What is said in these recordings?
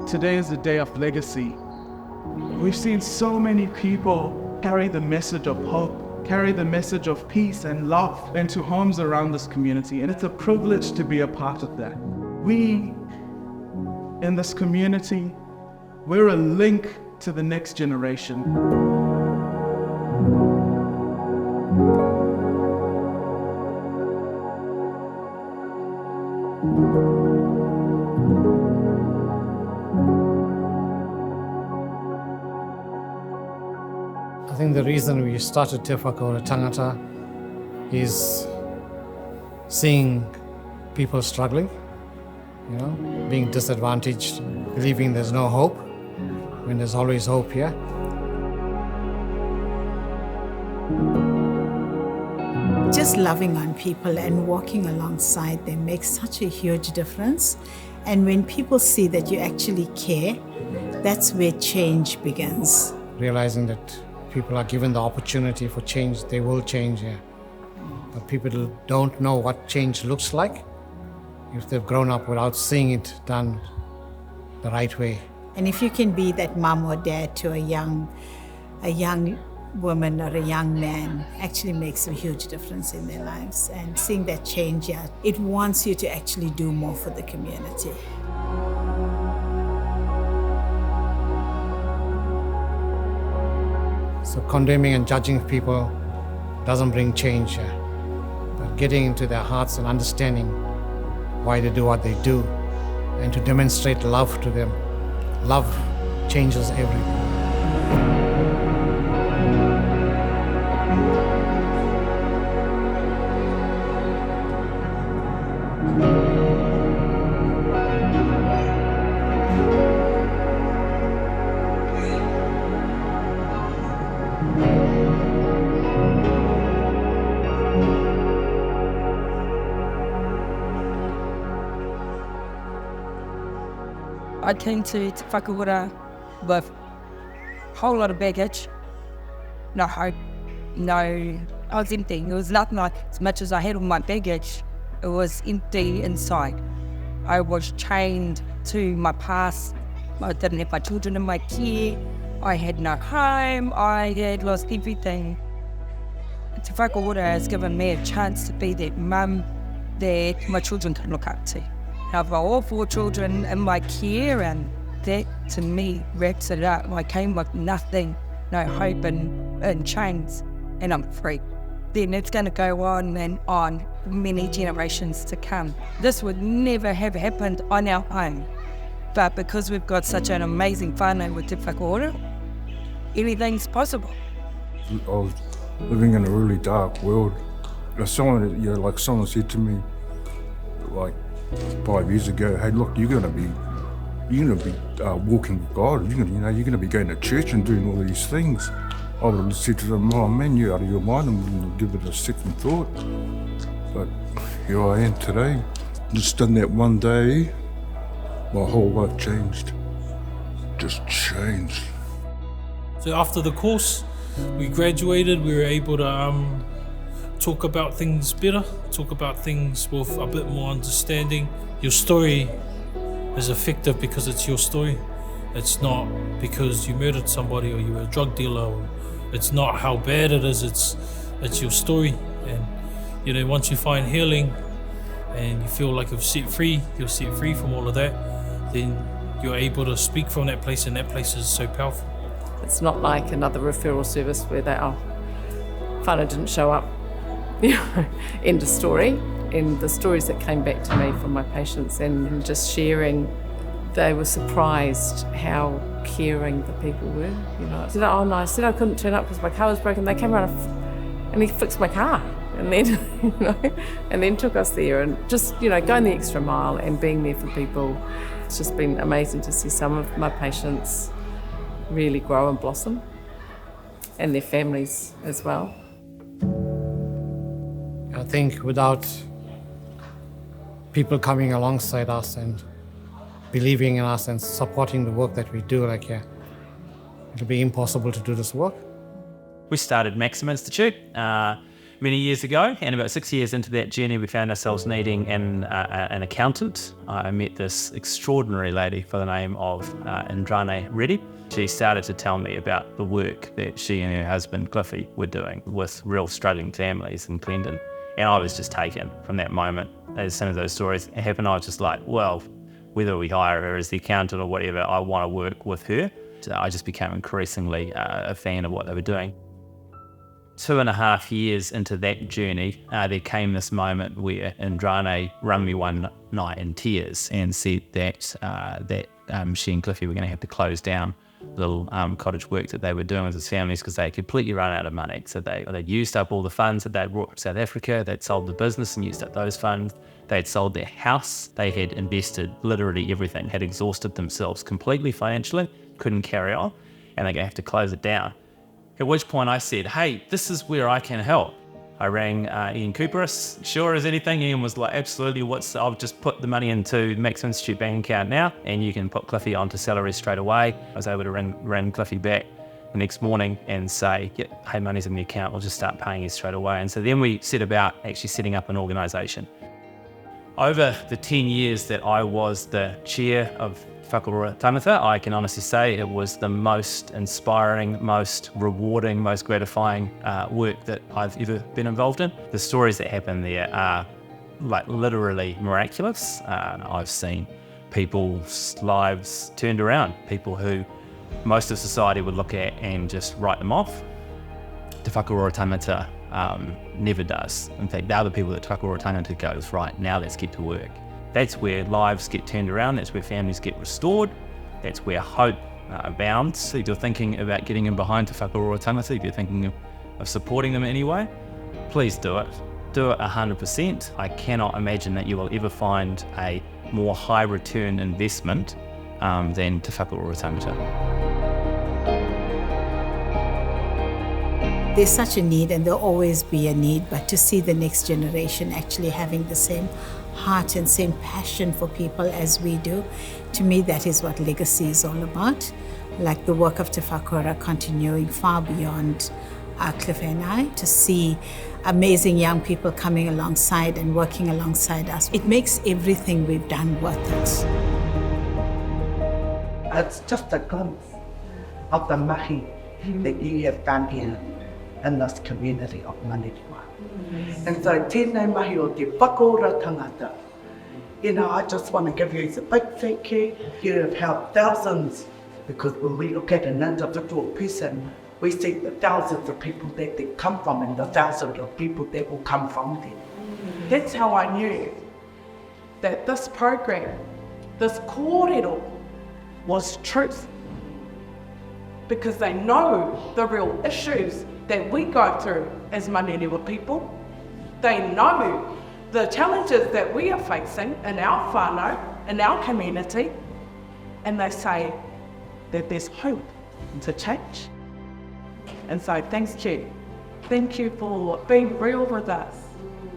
Today is a day of legacy. We've seen so many people carry the message of hope, carry the message of peace and love into homes around this community, and it's a privilege to be a part of that. We, in this community, we're a link to the next generation. I think the reason we started Te Whakaora Tangata is seeing people struggling, being disadvantaged, believing there's no hope, when there's always hope here. Just loving on people and walking alongside them makes such a huge difference. And when people see that you actually care, that's where change begins. Realizing that people are given the opportunity for change, they will change here. But people don't know what change looks like if they've grown up without seeing it done the right way. And if you can be that mum or dad to a young woman or a young man, actually makes a huge difference in their lives. And seeing that change here, it wants you to actually do more for the community. So condemning and judging people doesn't bring change here. But getting into their hearts and understanding why they do what they do, and to demonstrate love to them. Love changes everything. I came to Te Whakaora with a whole lot of baggage, no hope, I was empty. It was nothing like, as much as I had all my baggage, it was empty inside. I was chained to my past. I didn't have my children in my care. I had no home. I had lost everything. Te Whakaora has given me a chance to be that mum that my children can look up to. I've got all 4 children in my care, and that to me wraps it up. I came with nothing, no hope and chains, and I'm free. Then it's going to go on and on for many generations to come. This would never have happened on our own, but because we've got such an amazing whānau with Te Whakaora, anything's possible. I was living in a really dark world. Someone said to me, 5 years ago, hey, look, you're gonna be walking with God. You're gonna be going to church and doing all these things. I would have said to them, oh man, you're out of your mind, and wouldn't give it a second thought. But here I am today. Just done that one day, my whole life changed. Just changed. So after the course, we graduated. We were able to talk about things better, talk about things with a bit more understanding. Your story is effective because it's your story. It's not because you murdered somebody or you were a drug dealer. Or it's not how bad it is, it's your story. And once you find healing and you feel like you're set free from all of that, then you're able to speak from that place, and that place is so powerful. It's not like another referral service where whānau didn't show up. End of story. And the stories that came back to me from my patients and just sharing, they were surprised how caring the people were. I said, oh no, I said I couldn't turn up because my car was broken. They came around and he fixed my car, and then and then took us there, and just going the extra mile and being there for people. It's just been amazing to see some of my patients really grow and blossom, and their families as well. I think without people coming alongside us and believing in us and supporting the work that we do, it'll be impossible to do this work. We started Maxim Institute many years ago, and about 6 years into that journey, we found ourselves needing an accountant. I met this extraordinary lady by the name of Indranee Reddy. She started to tell me about the work that she and her husband Cliffy were doing with real struggling families in Clendon. And I was just taken from that moment. As soon as those stories happened, I was just like, well, whether we hire her as the accountant or whatever, I want to work with her. So I just became increasingly a fan of what they were doing. 2.5 years into that journey, there came this moment where Indranee rang me one night in tears and said that she and Cliffy were going to have to close down the little cottage work that they were doing with his families because they had completely run out of money. So they'd used up all the funds that they'd brought from South Africa. They'd sold the business and used up those funds. They'd sold their house. They had invested literally everything, had exhausted themselves completely financially, couldn't carry on, and they're going to have to close it down. At which point I said, hey, this is where I can help. I rang Ian Cooperis, sure as anything. Ian was like, absolutely, I'll just put the money into the Max Institute bank account now, and you can put Cliffy onto salary straight away. I was able to ring Cliffy back the next morning and say, yeah, hey, money's in the account, we'll just start paying you straight away. And so then we set about actually setting up an organisation. Over the 10 years that I was the chair of Whakaora Tangata, I can honestly say it was the most inspiring, most rewarding, most gratifying work that I've ever been involved in. The stories that happen there are like literally miraculous. I've seen people's lives turned around, people who most of society would look at and just write them off. Te Whakaora Tangata never does. In fact, they're the people that Te Whakaora Tangata goes, right, now let's get to work. That's where lives get turned around, that's where families get restored, that's where hope abounds. If you're thinking about getting in behind Te Whakaora Tangata, if you're thinking of supporting them anyway, please do it. Do it 100%. I cannot imagine that you will ever find a more high return investment than Te Whakaora Tangata. There's such a need, and there'll always be a need, but to see the next generation actually having the same heart and same passion for people as we do, to me that is what legacy is all about. Like the work of Te Whakaora continuing far beyond Cliff and I, to see amazing young people coming alongside and working alongside us. It makes everything we've done worth it. It's just a glimpse of the mahi that you have done here in this community of Manurewa. And so tēnei mahi o te Whakaora tangata. You know, I just want to give you a big thank you. You have helped thousands, because when we look at an individual person, we see the thousands of people that they come from and the thousands of people that will come from them. That's how I knew that this program, this kōrero, was truth. Because they know the real issues that we go through as Manurewa people. They know the challenges that we are facing in our whānau, in our community, and they say that there's hope to change. And so thanks you. Thank you for being real with us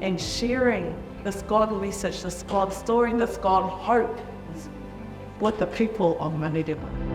and sharing this God message, this God story, this God hope with the people of Manurewa.